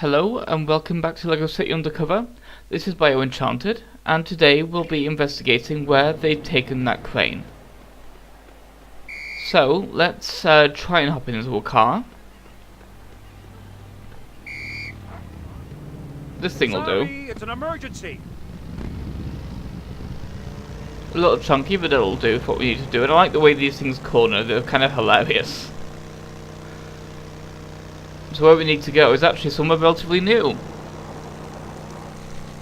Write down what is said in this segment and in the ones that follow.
Hello and welcome back to LEGO City Undercover. This is BioEnchanted, and today we'll be investigating where they've taken that crane. So let's try and hop into a car. This thing will do. It's an emergency. A little chunky, but it'll do for what we need to do. And I like the way these things corner, they're kind of hilarious. So where we need to go is actually somewhere relatively new.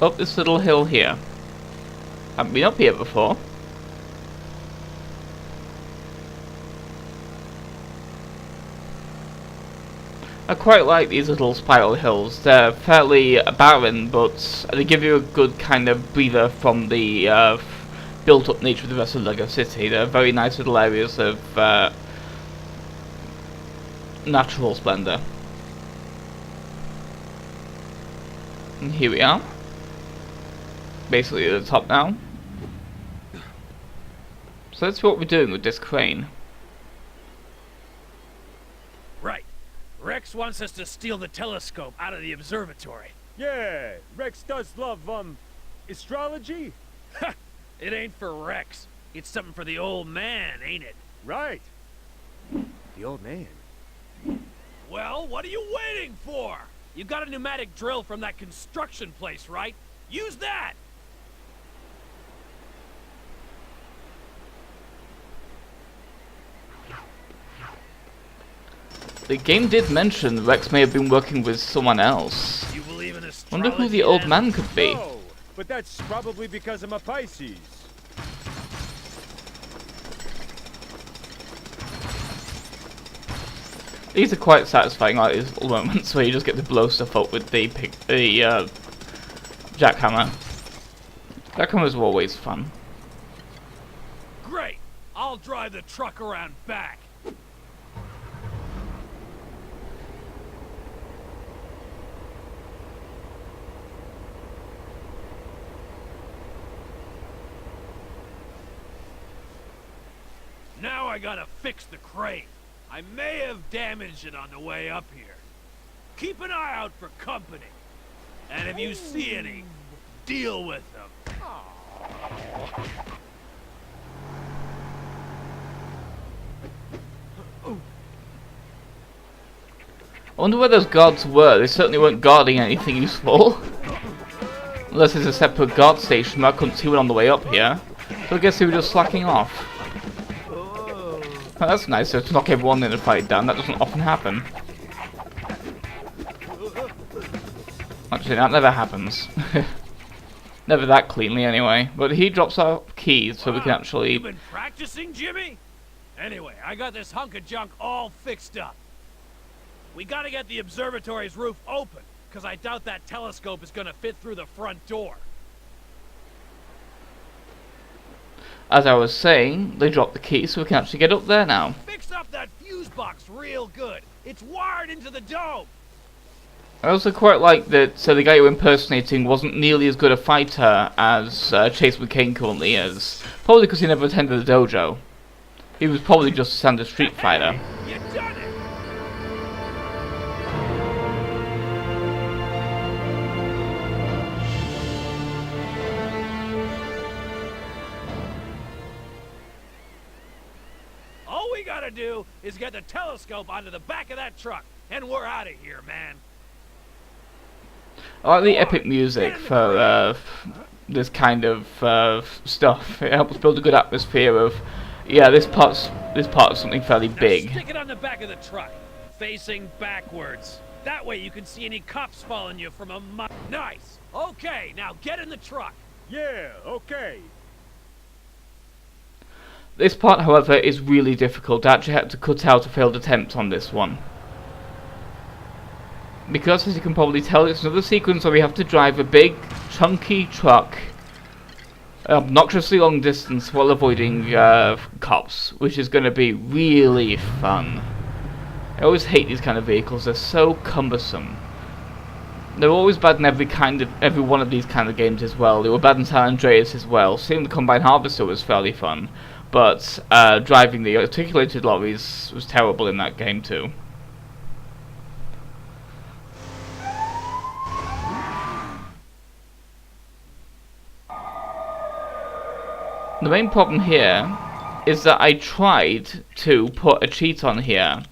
Up this little hill here. Haven't been up here before. I quite like these little spiral hills. They're fairly barren, but they give you a good kind of breather from the built-up nature of the rest of LEGO City. They're very nice little areas of natural splendor. And here we are. Basically at the top now. So let's see what we're doing with this crane. Right. Rex wants us to steal the telescope out of the observatory. Yeah, Rex does love, astrology? Ha! It ain't for Rex. It's something for the old man, ain't it? Right. The old man. Well, what are you waiting for? You got a pneumatic drill from that construction place, right? Use that! The game did mention Rex may have been working with someone else. You believe in astrology? Wonder who the old man could be. No, but that's probably because I'm a Pisces. These are quite satisfying, like these little moments where you just get to blow stuff up with the jackhammer. Jackhammers are always fun. Great! I'll drive the truck around back. Now I gotta fix the crane. I may have damaged it on the way up here. Keep an eye out for company. And if you see any, deal with them. I wonder where those guards were. They certainly weren't guarding anything useful. Unless there's a separate guard station, but I couldn't see one on the way up here. So I guess they were just slacking off. Oh, that's nice, so to knock everyone in a fight down. That doesn't often happen. Actually, that never happens. Never that cleanly, anyway. But he drops our keys, so we can actually... You've been practicing, Jimmy? Anyway, I got this hunk of junk all fixed up. We gotta get the observatory's roof open, because I doubt that telescope is gonna fit through the front door. As I was saying, they dropped the key, so we can actually get up there now. Fix up that fuse box real good. It's wired into the dome. I also quite like that the guy you're impersonating wasn't nearly as good a fighter as Chase McCain currently is. Probably because he never attended the dojo. He was probably just a standard street fighter. Hey, you done it! All we gotta do is get the telescope onto the back of that truck, and we're out of here, man. I like the epic music for this kind of stuff. It helps build a good atmosphere of, yeah, this part's something fairly big. Now stick it on the back of the truck, facing backwards. That way you can see any cops following you from a mile. Nice. Okay, now get in the truck. Yeah, okay. This part, however, is really difficult. I actually had to cut out a failed attempt on this one. Because, as you can probably tell, it's another sequence where we have to drive a big, chunky truck obnoxiously long distance while avoiding cops, which is going to be really fun. I always hate these kind of vehicles. They're so cumbersome. They're always bad in every one of these kind of games as well. They were bad in San Andreas as well. Seeing the Combine Harvester was fairly fun, but driving the articulated lorries was terrible in that game too. The main problem here is that I tried to put a cheat on here,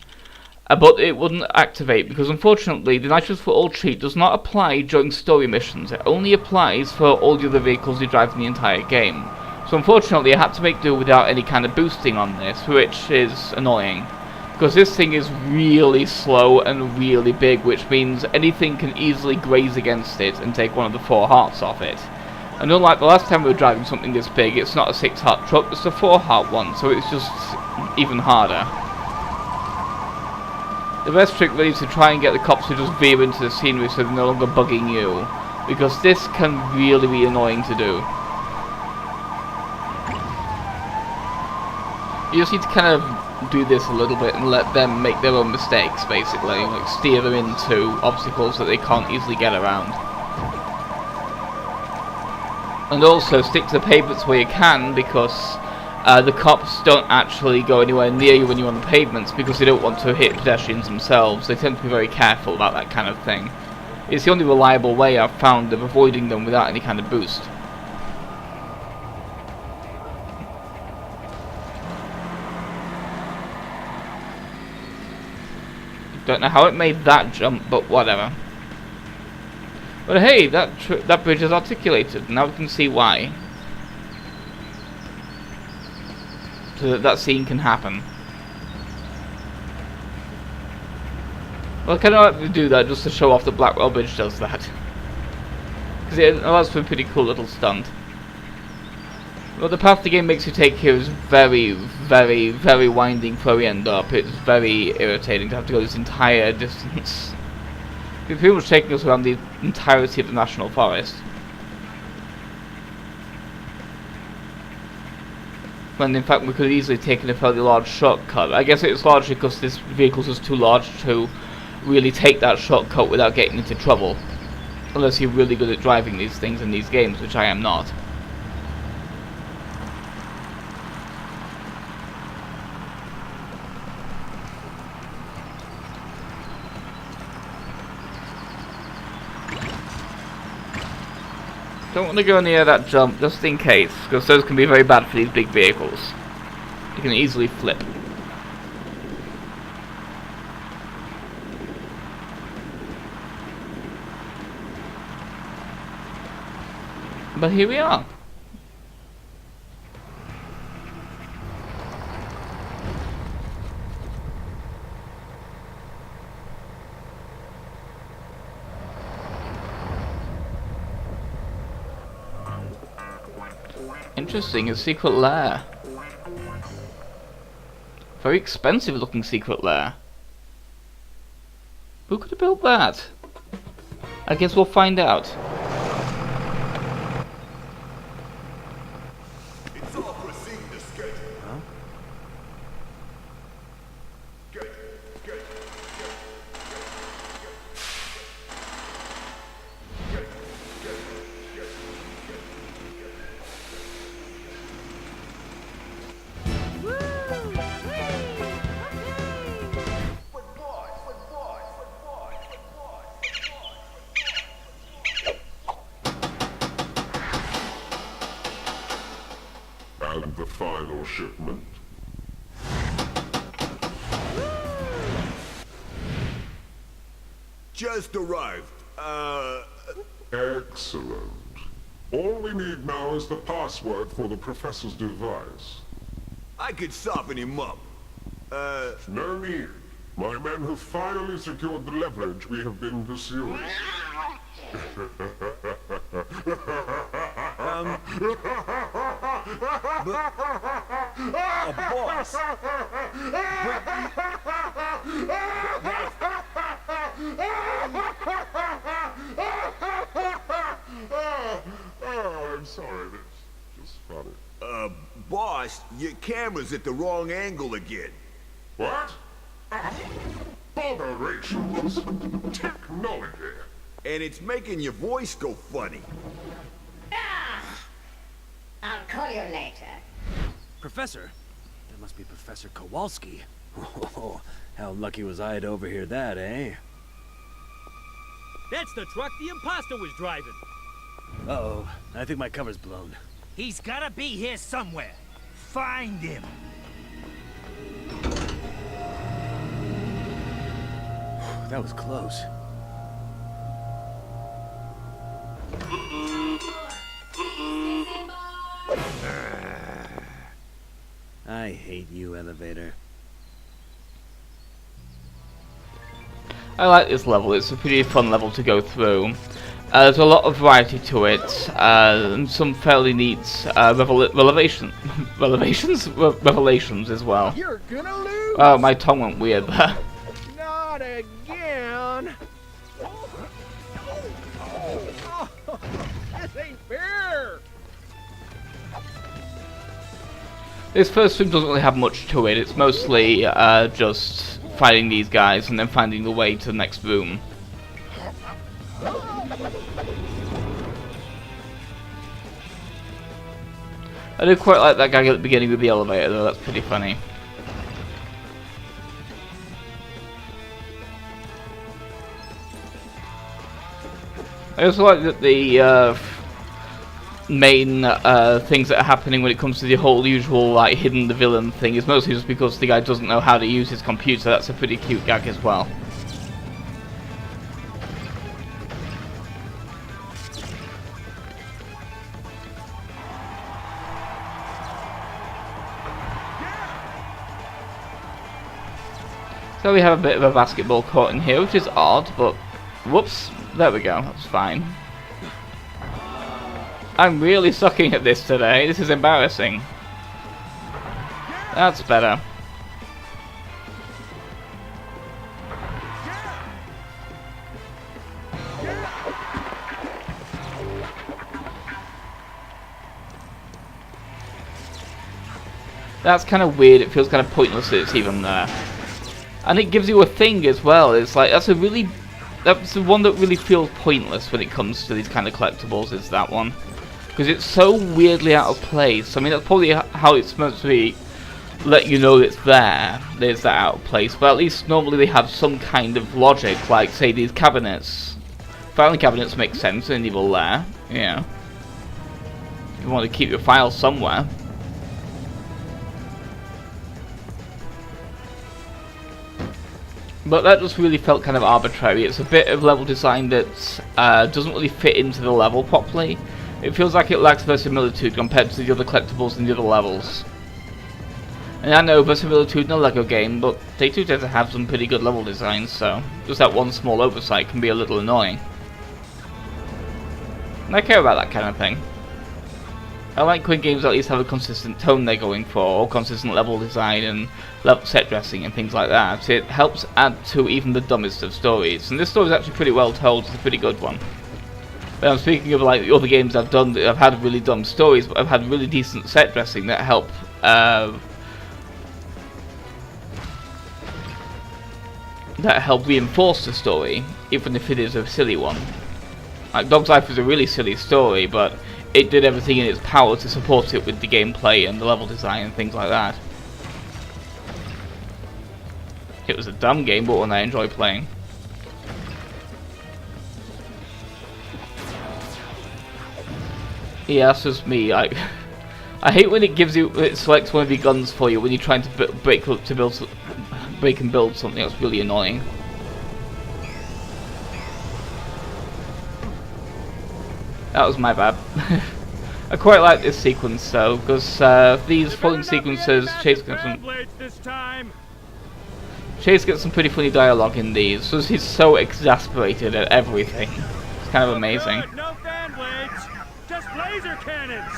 but it wouldn't activate because unfortunately the Nitrous for All cheat does not apply during story missions. It only applies for all the other vehicles you drive in the entire game. So unfortunately I had to make do without any kind of boosting on this, which is annoying. Because this thing is really slow and really big, which means anything can easily graze against it and take one of the 4 hearts off it. And unlike the last time we were driving something this big, it's not a 6-heart truck, it's a 4-heart one, so it's just even harder. The best trick really is to try and get the cops to just veer into the scenery so they're no longer bugging you, because this can really be annoying to do. You just need to kind of do this a little bit and let them make their own mistakes, basically, like steer them into obstacles that they can't easily get around. And also stick to the pavements where you can, because the cops don't actually go anywhere near you when you're on the pavements because they don't want to hit pedestrians themselves. They tend to be very careful about that kind of thing. It's the only reliable way I've found of avoiding them without any kind of boost. Don't know how it made that jump, but whatever. But hey, that bridge is articulated. Now we can see why. So that scene can happen. Well, I kind of like to do that just to show off that Blackwell Bridge does that. Because it allows for a pretty cool little stunt. Well, the path the game makes you take here is very, very, very winding before we end up. It's very irritating to have to go this entire distance. It's pretty much taking us around the entirety of the National Forest. When in fact we could have easily taken a fairly large shortcut. I guess it's largely because this vehicle is too large to really take that shortcut without getting into trouble. Unless you're really good at driving these things in these games, which I am not. Don't want to go near that jump, just in case, because those can be very bad for these big vehicles. You can easily flip. But here we are. Interesting, a secret lair. Very expensive looking secret lair. Who could have built that? I guess we'll find out. It's all proceed to skate. Huh? Skate. And the final shipment. Just arrived. Excellent. All we need now is the password for the professor's device. I could soften him up. No need. My men have finally secured the leverage we have been pursuing. Boss. I'm sorry, that's just funny. Boss, your camera's at the wrong angle again. What? Botherations. Technology. And it's making your voice go funny. I'll call you later. Professor? That must be Professor Kowalski. Oh, how lucky was I to overhear that, eh? That's the truck the imposter was driving. Uh-oh, I think my cover's blown. He's gotta be here somewhere. Find him. That was close. I hate you, elevator. I like this level. It's a pretty fun level to go through. There's a lot of variety to it, and some fairly neat revelations as well. You're gonna lose! Oh, my tongue went weird there. Not again! This ain't fair! This first stream doesn't really have much to it. It's mostly just fighting these guys and then finding the way to the next room. I do quite like that guy at the beginning of the elevator though, that's pretty funny. I also like that the main things that are happening when it comes to the whole usual like hidden the villain thing is mostly just because the guy doesn't know how to use his computer. That's a pretty cute gag as well. So we have a bit of a basketball court in here, which is odd, but whoops, there we go, that's fine. I'm really sucking at this today, this is embarrassing. That's better. That's kind of weird, it feels kind of pointless that it's even there. And it gives you a thing as well. It's like that's the one that really feels pointless when it comes to these kind of collectibles. Is that one because it's so weirdly out of place. I mean that's probably how it's supposed to be. Let you know it's there. There's that out of place, but at least normally they have some kind of logic. Like say these cabinets. Filing cabinets make sense in evil there. Yeah. You want to keep your files somewhere. But that just really felt kind of arbitrary. It's a bit of level design that doesn't really fit into the level properly. It feels like it lacks verisimilitude compared to the other collectibles in the other levels. And I know verisimilitude in a LEGO game, but they do tend to have some pretty good level designs, so just that one small oversight can be a little annoying. And I care about that kind of thing. I like when games at least have a consistent tone they're going for, or consistent level design and level set dressing and things like that. It helps add to even the dumbest of stories, and this story is actually pretty well told. It's a pretty good one. But I'm speaking of like the other games I've done that have had really dumb stories, but I've had really decent set dressing that help reinforce the story, even if it is a silly one. Like Dog's Life is a really silly story, but it did everything in its power to support it with the gameplay and the level design and things like that. It was a dumb game, but one I enjoy playing. Yeah, that's just me. I hate when it selects one of your guns for you when you're trying to break and build something. That's really annoying. That was my bad. I quite like this sequence though, because these following sequences, Chase gets some pretty funny dialogue in these, so he's so exasperated at everything. It's kind of amazing. No fan blades, just laser cannons.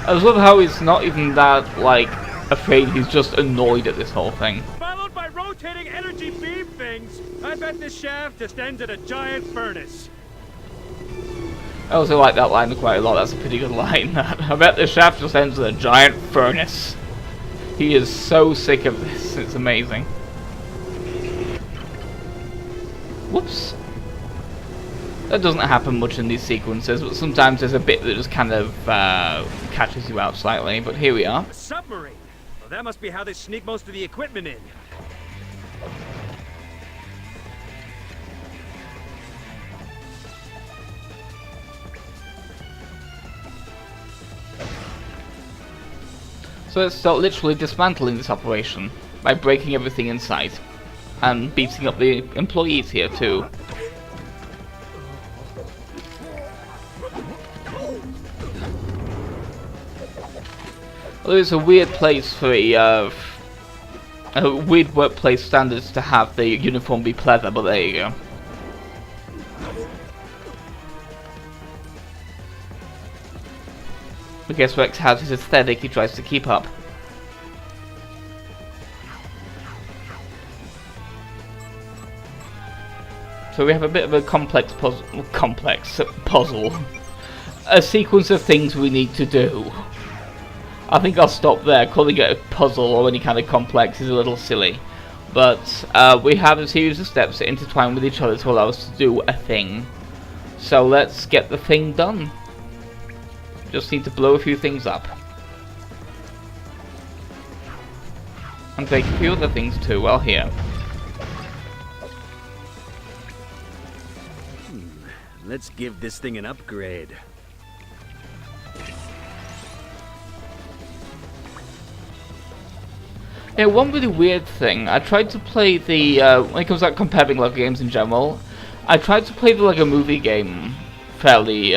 I just love how he's not even that, like, afraid, he's just annoyed at this whole thing. Followed by rotating energy beam things. I bet this shaft just ends at a giant furnace. I also like that line quite a lot. That's a pretty good line. I bet the shaft just ends with a giant furnace. He is so sick of this. It's amazing. Whoops. That doesn't happen much in these sequences, but sometimes there's a bit that just kind of catches you out slightly. But here we are. A submarine. Well, that must be how they sneak most of the equipment in. So let's start literally dismantling this operation by breaking everything in sight and beating up the employees here too. Well, it's a weird place for a weird workplace standards to have the uniform be pleather, but there you go. I guess Rex has his aesthetic he tries to keep up. So we have a bit of a complex puzzle. A sequence of things we need to do. I think I'll stop there. Calling it a puzzle or any kind of complex is a little silly. But we have a series of steps that intertwine with each other to allow us to do a thing. So let's get the thing done. Just need to blow a few things up. And take a few other things too while here. Let's give this thing an upgrade. Yeah, one really weird thing. I tried to play the when it comes to like, comparing LEGO games in general. I tried to play the LEGO Movie game fairly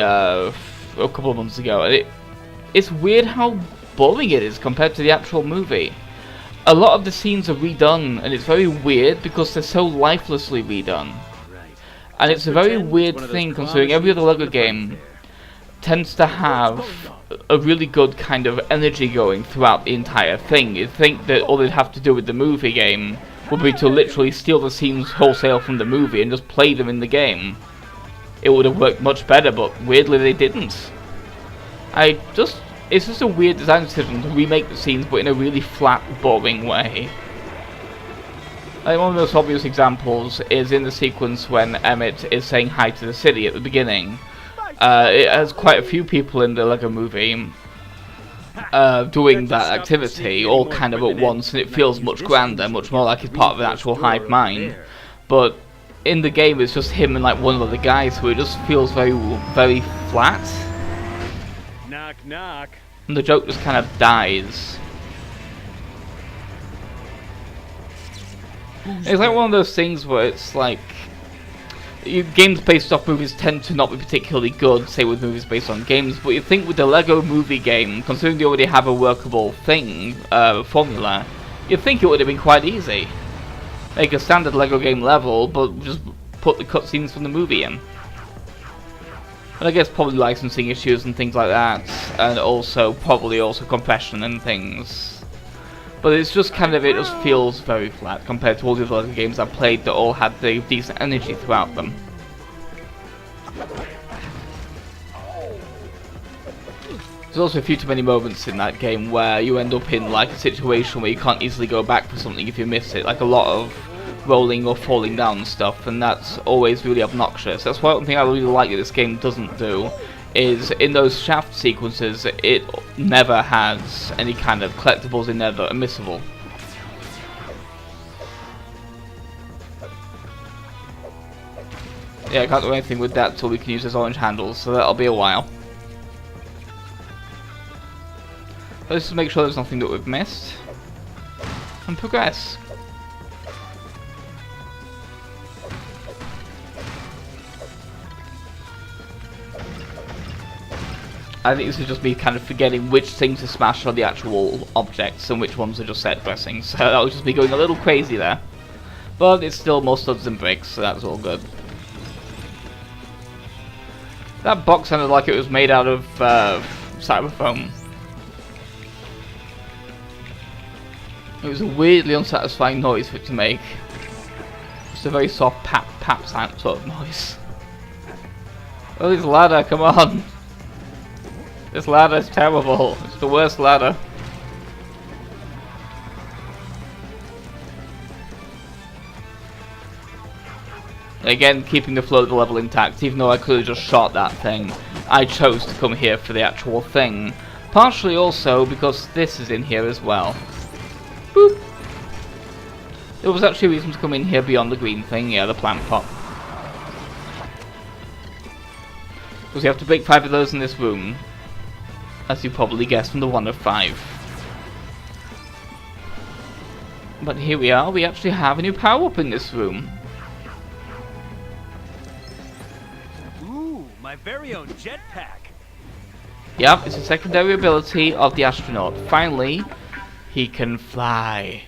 a couple of months ago, and it's weird how boring it is compared to the actual movie. A lot of the scenes are redone, and it's very weird because they're so lifelessly redone. And it's a very weird thing considering every other LEGO game tends to have a really good kind of energy going throughout the entire thing. You'd think that all they'd have to do with the movie game would be to literally steal the scenes wholesale from the movie and just play them in the game. It would have worked much better, but weirdly they didn't. It's just a weird design decision to remake the scenes but in a really flat, boring way. Like one of the most obvious examples is in the sequence when Emmett is saying hi to the city at the beginning. It has quite a few people in the LEGO movie doing that activity, all kind of at once, and it feels much grander, much more like it's part of an actual hive mind. But in the game it's just him and like one of the guys, so it just feels very, very flat. Knock, knock. And the joke just kind of dies. It's like one of those things where it's like games based off movies tend to not be particularly good, say with movies based on games, but you think with the LEGO movie game, considering they already have a workable thing, formula, you'd think it would have been quite easy. Make a standard LEGO game level, but just put the cutscenes from the movie in. And I guess probably licensing issues and things like that, and also probably also compression and things. But it's just kind of, it just feels very flat compared to all the other games I've played that all had the decent energy throughout them. There's also a few too many moments in that game where you end up in like a situation where you can't easily go back for something if you miss it, like a lot of rolling or falling down stuff, and that's always really obnoxious. That's why one thing I really like that this game doesn't do is in those shaft sequences, it never has any kind of collectibles in there that are missable. Yeah, I can't do anything with that till we can use those orange handles, so that'll be a while. Let's just make sure there's nothing that we've missed. And progress. I think this is just me kind of forgetting which things to smash on the actual objects and which ones are just set dressing. So that was just me going a little crazy there. But it's still more studs than bricks, so that's all good. That box sounded like it was made out of styrofoam. It was a weirdly unsatisfying noise for it to make. Just a very soft pap sound sort of noise. Oh, this ladder, come on! This ladder is terrible. It's the worst ladder. Again, keeping the flow of the level intact, even though I could have just shot that thing. I chose to come here for the actual thing. Partially also because this is in here as well. Boop! There was actually a reason to come in here beyond the green thing, yeah, the plant pot. Because you have to break 5 of those in this room. As you probably guessed from the 1 of 5. But here we are, we actually have a new power-up in this room. Ooh, my very own jetpack. Yep, it's a secondary ability of the astronaut. Finally, he can fly.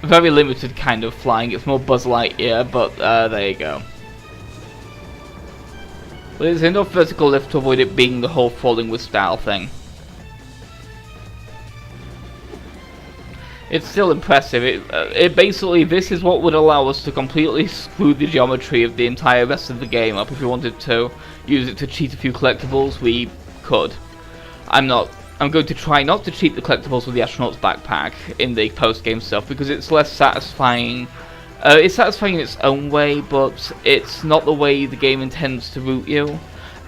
Very limited kind of flying, it's more Buzz Lightyear, but there you go. But there's enough vertical lift to avoid it being the whole falling with style thing. It's still impressive. It basically, this is what would allow us to completely screw the geometry of the entire rest of the game up. If we wanted to use it to cheat a few collectibles, we could. I'm going to try not to cheat the collectibles with the astronaut's backpack in the post-game stuff because it's less satisfying. It's satisfying in its own way, but it's not the way the game intends to route you.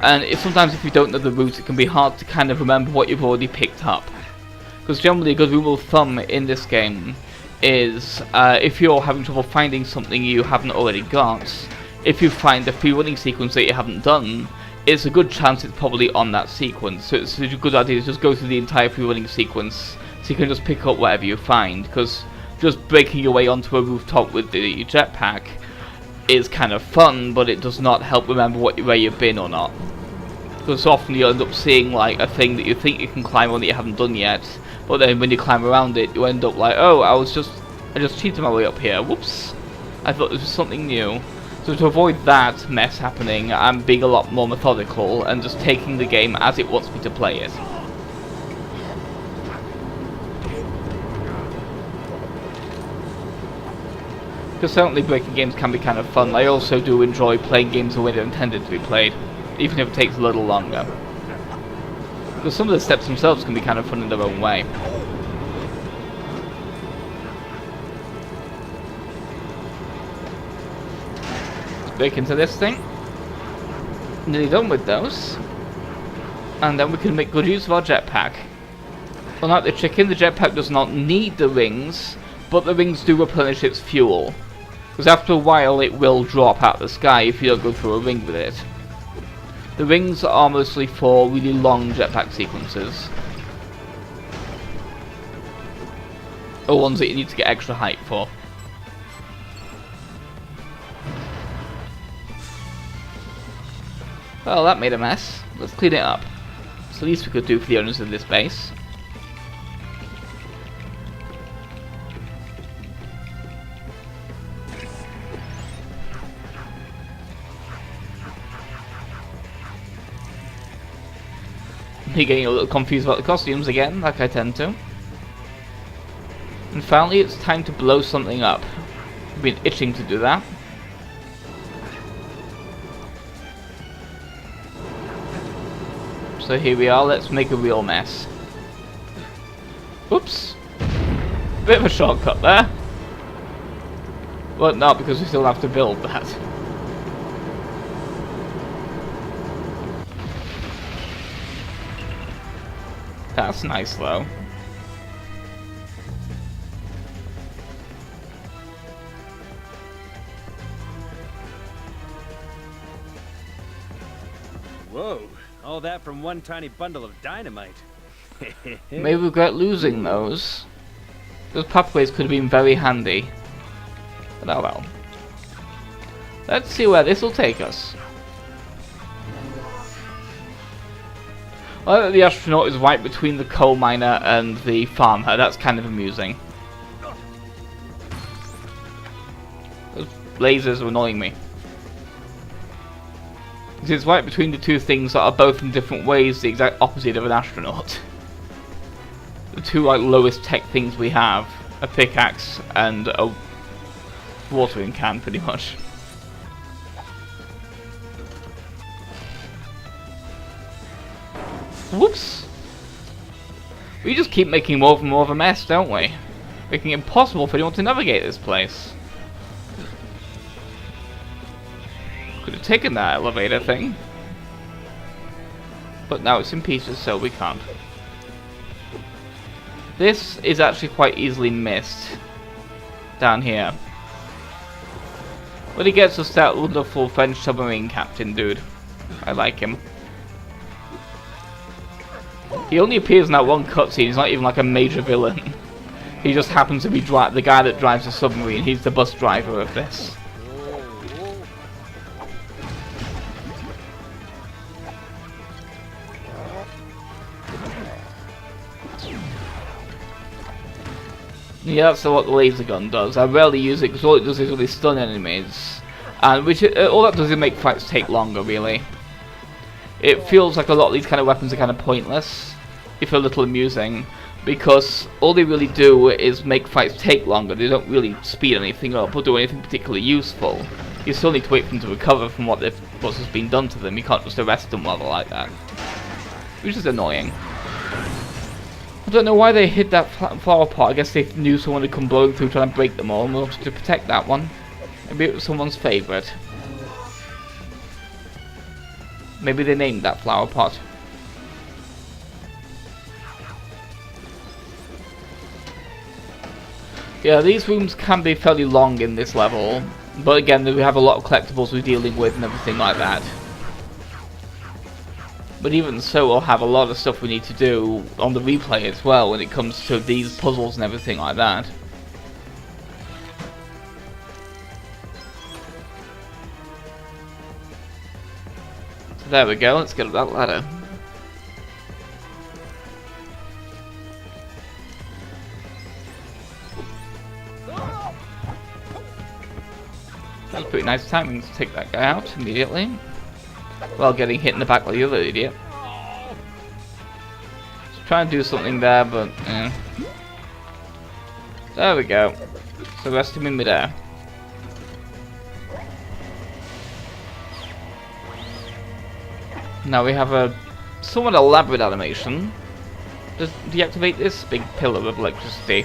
And sometimes if you don't know the route, it can be hard to kind of remember what you've already picked up. Because generally a good rule of thumb in this game is if you're having trouble finding something you haven't already got, if you find a free running sequence that you haven't done, it's a good chance it's probably on that sequence. So it's a good idea to just go through the entire free running sequence so you can just pick up whatever you find. Because just breaking your way onto a rooftop with the jetpack is kind of fun, but it does not help remember where you've been or not. Because often you end up seeing like a thing that you think you can climb on that you haven't done yet, but then when you climb around it, you end up like, oh, I just cheated my way up here. Whoops! I thought this was something new. So to avoid that mess happening, I'm being a lot more methodical and just taking the game as it wants me to play it. Because certainly breaking games can be kind of fun. I also do enjoy playing games the way they're intended to be played, even if it takes a little longer. Because some of the steps themselves can be kind of fun in their own way. Let's break into this thing. Nearly done with those. And then we can make good use of our jetpack. Unlike the chicken, the jetpack does not need the rings, but the rings do replenish its fuel. Because after a while it will drop out of the sky if you don't go through a ring with it. The rings are mostly for really long jetpack sequences. Or ones that you need to get extra height for. Well, that made a mess. Let's clean it up. It's the least we could do for the owners of this base. Me getting a little confused about the costumes again, like I tend to. And finally, it's time to blow something up. I've been itching to do that. So here we are, let's make a real mess. Oops. Bit of a shortcut there. But not, because we still have to build that. That's nice though. Whoa, all that from one tiny bundle of dynamite. May regret losing those. Those pathways could have been very handy. But oh well. Let's see where this will take us. Well, the astronaut is right between the coal miner and the farmer. That's kind of amusing. Those lasers are annoying me. It's right between the two things that are both in different ways the exact opposite of an astronaut. The two like lowest tech things we have. A pickaxe and a watering can, pretty much. Whoops! We just keep making more and more of a mess, don't we? Making it impossible for anyone to navigate this place. Could have taken that elevator thing. But now it's in pieces, so we can't. This is actually quite easily missed. Down here. But he gets us that wonderful French submarine captain dude. I like him. He only appears in that one cutscene, he's not even like a major villain. He just happens to be the guy that drives the submarine. He's the bus driver of this. Yeah, that's what the laser gun does. I rarely use it because all it does is really stun enemies, and all that does is make fights take longer. Really, it feels like a lot of these kind of weapons are kind of pointless, if a little amusing, because all they really do is make fights take longer. They don't really speed anything up or do anything particularly useful. You still need to wait for them to recover from what has been done to them. You can't just arrest them while they're like that, which is annoying. I don't know why they hid that flower pot. I guess they knew someone would come blowing through trying to break them all and wanted to protect that one. Maybe it was someone's favourite. Maybe they named that flower pot. Yeah, these rooms can be fairly long in this level, but again, we have a lot of collectibles we're dealing with and everything like that. But even so, we'll have a lot of stuff we need to do on the replay as well when it comes to these puzzles and everything like that. So there we go, let's get up that ladder. That's pretty nice timing to take that guy out immediately, while getting hit in the back by the other idiot. Just try and do something there, but there we go. So rest him in midair. Now we have a somewhat elaborate animation. Just deactivate this big pillar of electricity.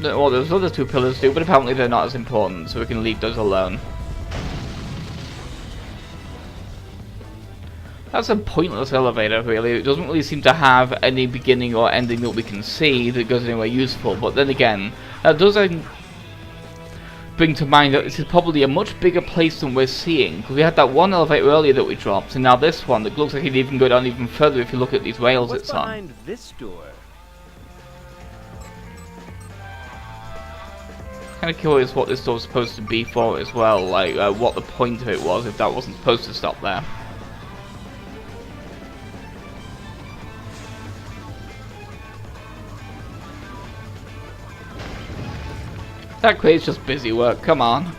Well, those other two pillars do, but apparently they're not as important, so we can leave those alone. That's a pointless elevator, really. It doesn't really seem to have any beginning or ending that we can see that goes anywhere useful, but then again, that does bring to mind that this is probably a much bigger place than we're seeing, because we had that one elevator earlier that we dropped, and now this one that looks like it'd even go down even further if you look at these rails. What's it's on. behind this door? Kind of curious what this door was supposed to be for as well, like what the point of it was if that wasn't supposed to stop there. That crate's just busy work, come on.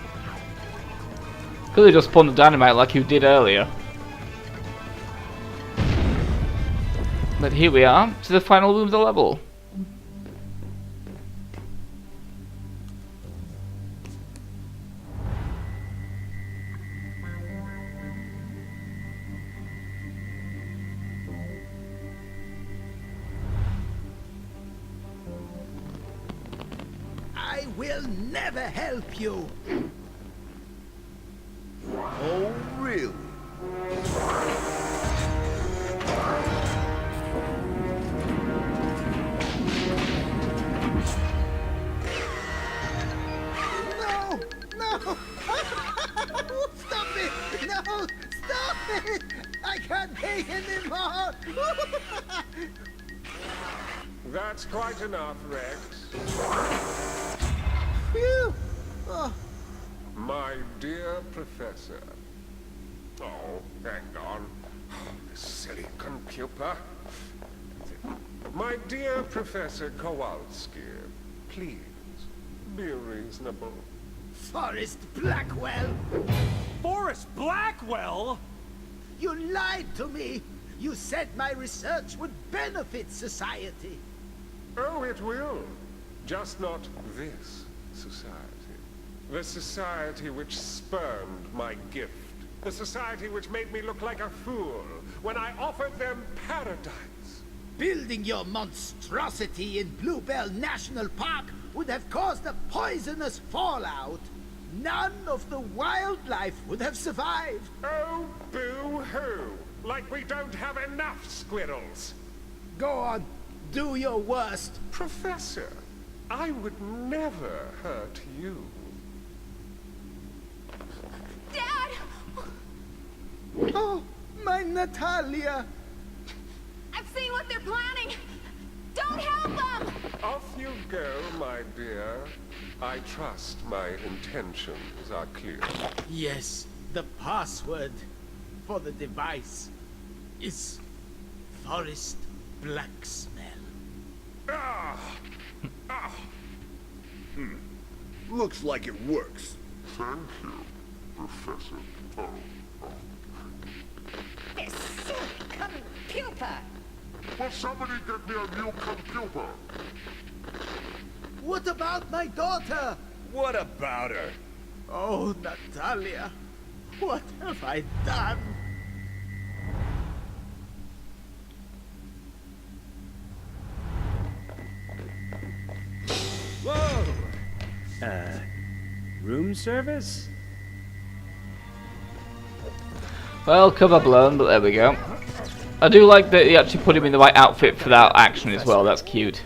Could have just spawned the dynamite like you did earlier. But here we are, to the final room of the level. I will never help you. Oh, really? No! No! Stop it! No! Stop it! I can't take anymore! That's quite enough, Rex. Phew! Oh. My dear Professor. Oh, hang on. This silly computer. My dear Professor Kowalski, please, be reasonable. Forrest Blackwell! Forrest Blackwell? You lied to me! You said my research would benefit society. Oh, it will. Just not this society. The society which spurned my gift. The society which made me look like a fool when I offered them paradise. Building your monstrosity in Bluebell National Park would have caused a poisonous fallout. None of the wildlife would have survived. Oh, boo-hoo! Like we don't have enough squirrels. Go on, do your worst. Professor, I would never hurt you. Dad! Oh, my Natalia! what they're planning. Don't help them! Off you go, my dear. I trust my intentions are clear. Yes, the password for the device is forest black smell. Looks like it works. Thank you, Professor. This silly computer. Will somebody get me a new computer? What about my daughter? What about her? Oh, Natalia, what have I done? Whoa! Room service? Well, cover blown, but there we go. I do like that they actually put him in the right outfit for that action as well. That's cute.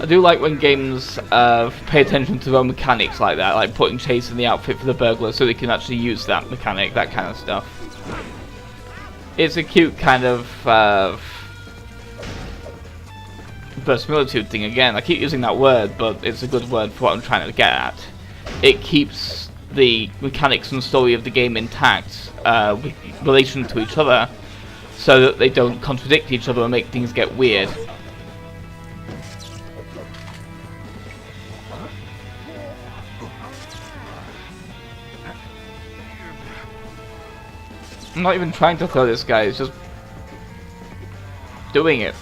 I do like when games pay attention to their own mechanics like that, like putting Chase in the outfit for the burglar so they can actually use that mechanic, that kind of stuff. It's a cute kind of verisimilitude thing again. I keep using that word, but it's a good word for what I'm trying to get at. It keeps the mechanics and story of the game intact with relation to each other, so that they don't contradict each other and make things get weird. I'm not even trying to throw this guy, it's just doing it.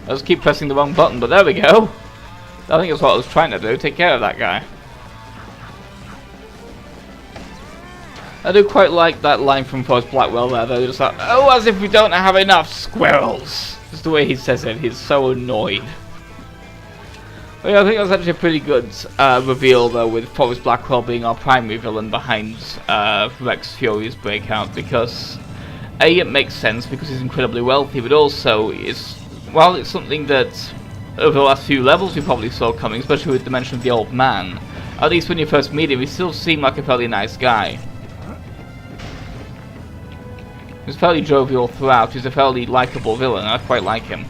I just keep pressing the wrong button, but there we go. I think that's what I was trying to do, take care of that guy. I do quite like that line from Forrest Blackwell there, though, just like, oh, as if we don't have enough squirrels. Just the way he says it, he's so annoyed. But yeah, I think that's actually a pretty good reveal, though, with Forrest Blackwell being our primary villain behind Rex Fury's breakout, because A, it makes sense because he's incredibly wealthy, but also, while it's something that over the last few levels we probably saw coming, especially with the mention of the old man, at least when you first meet him, he still seemed like a fairly nice guy. He's fairly jovial throughout, he's a fairly likable villain, and I quite like him.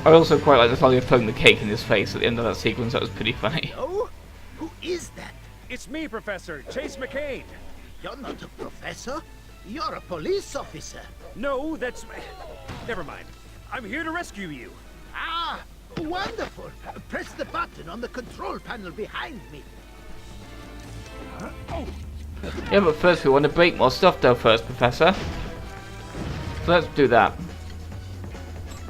I also quite like the fact of throwing the cake in his face at the end of that sequence, that was pretty funny. Oh, who is that? It's me, Professor Chase McCain. You're not a professor. You're a police officer. No, that's... Never mind. I'm here to rescue you. Ah, wonderful. Press the button on the control panel behind me. Yeah, but first we want to break more stuff though first, Professor. So let's do that.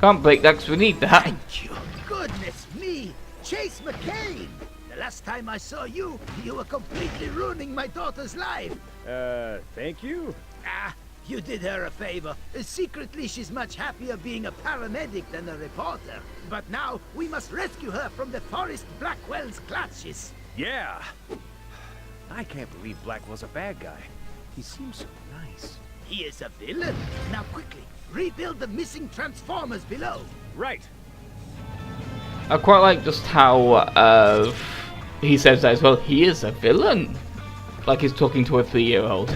Can't break that because we need that. Thank you. Goodness me. Chase McCain. The last time I saw you, you were completely ruining my daughter's life. Thank you? Ah, you did her a favor. Secretly, she's much happier being a paramedic than a reporter. But now, we must rescue her from the Forrest Blackwell's clutches. Yeah. I can't believe Blackwell's a bad guy. He seems so nice. He is a villain. Now quickly, rebuild the missing transformers below. Right. I quite like just how he says that as well. He is a villain. Like he's talking to a 3-year-old.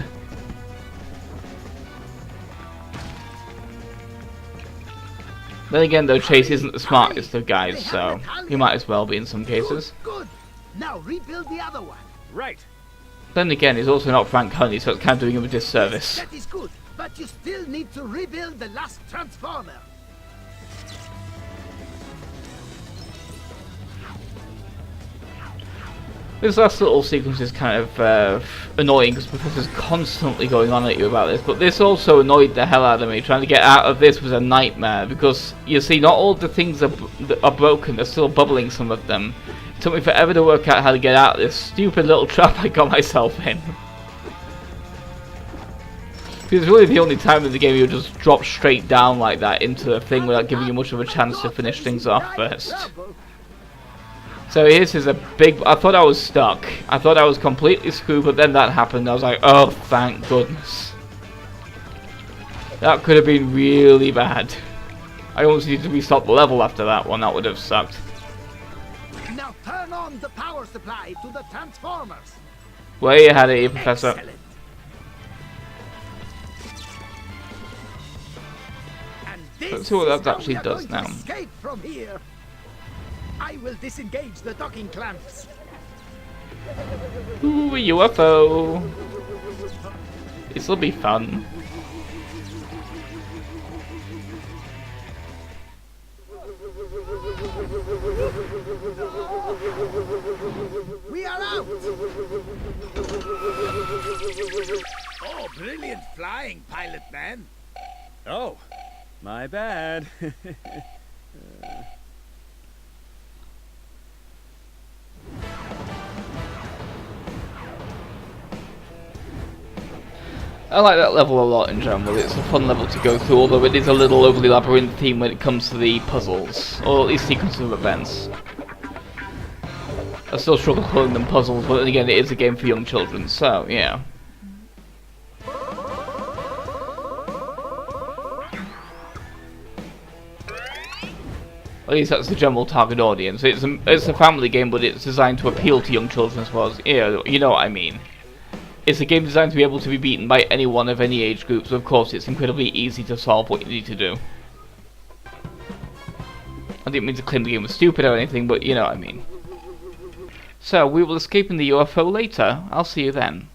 Then again though, Chase isn't the smartest of guys, so he might as well be in some cases. Good. Now rebuild the other one. Right. Then again, he's also not Frank Honey, so it's kind of doing him a disservice. That is good, but you still need to rebuild the last transformer. This last little sequence is kind of annoying because Professor's constantly going on at you about this, but this also annoyed the hell out of me. Trying to get out of this was a nightmare because, you see, not all the things are broken, they're still bubbling, some of them. It took me forever to work out how to get out of this stupid little trap I got myself in. It's really the only time in the game you just drop straight down like that into the thing without giving you much of a chance to finish things off first. So this is a big... I thought I was stuck. I thought I was completely screwed, but then that happened. I was like, oh, thank goodness. That could have been really bad. I almost needed to restart the level after that one. That would have sucked. Now turn on the power supply to the transformers. Way ahead of you, Professor. Excellent. Let's see what that actually This is how we are does going now. to escape from here. I will disengage the docking clamps. Ooh, a UFO. This'll be fun. We are out. Oh, brilliant flying, pilot man. Oh, my bad. I like that level a lot in general. It's a fun level to go through, although it is a little overly labyrinthine when it comes to the puzzles, or at least sequences of events. I still struggle calling them puzzles, but then again, it is a game for young children, so yeah. At least that's the general target audience. It's a family game, but it's designed to appeal to young children as well as, yeah, you know what I mean. It's a game designed to be able to be beaten by anyone of any age group, so of course it's incredibly easy to solve what you need to do. I didn't mean to claim the game was stupid or anything, but you know what I mean. So, we will escape in the UFO later. I'll see you then.